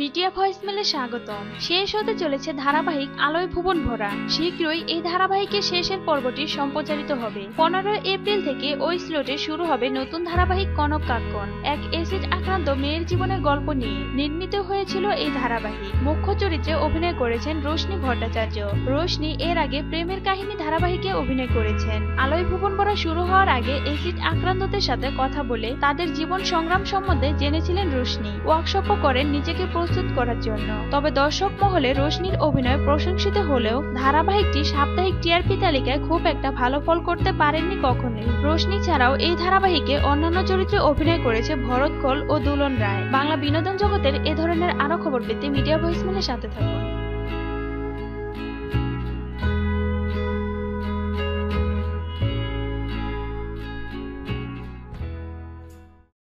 Media ভয়েসমেলে স্বাগতম। শেষ হতে চলেছে ধারাবাহিক আলোয় ভুবন ভরা। শীঘ্রই এই ধারাবাহিকের শেষের পর্বটি সম্প্রচারিত হবে। 15 এপ্রিল থেকে ওই স্লটে শুরু হবে নতুন ধারাবাহিক কনক কাক্কন। এক এসিড আক্রান্ত মেয়ের জীবনের গল্প নিয়ে নির্মিত হয়েছিল এই ধারাবাহিক। মুখ্য চরিত্রে অভিনয় করেছেন রোশনি ভট্টাচার্য। রোশনি এর আগে প্রেমের কাহিনী ধারাবাহিকে অভিনয় করেছেন। আলোয় ভুবন ভরা শুরু হওয়ার আগে এসিড আক্রান্তদের সাথে কথা বলে তাদের জীবন সংগ্রাম সম্বন্ধে জেনেছিলেন রোশনি। ওয়ার্কশপও করেন নিজেকে প্রস্তুত করার জন্য। তবে দর্শক মহলে রোশনির অভিনয় প্রশংসিত হলেও ধারাবাহিকটি সাপ্তাহিক টিআরপি তালিকায় খুব একটা ভালো ফল করতে পারেননি কখনোই। রোশনি ছাড়াও এই ধারাবাহিকে অন্যান্য চরিত্রে অভিনয় করেছে ভরত খোল ও দুলন রায়। বাংলা বিনোদন জগতের এ ধরনের আরো খবর পেতে মিডিয়া ভয়েসমেলের সাথে থাকুন।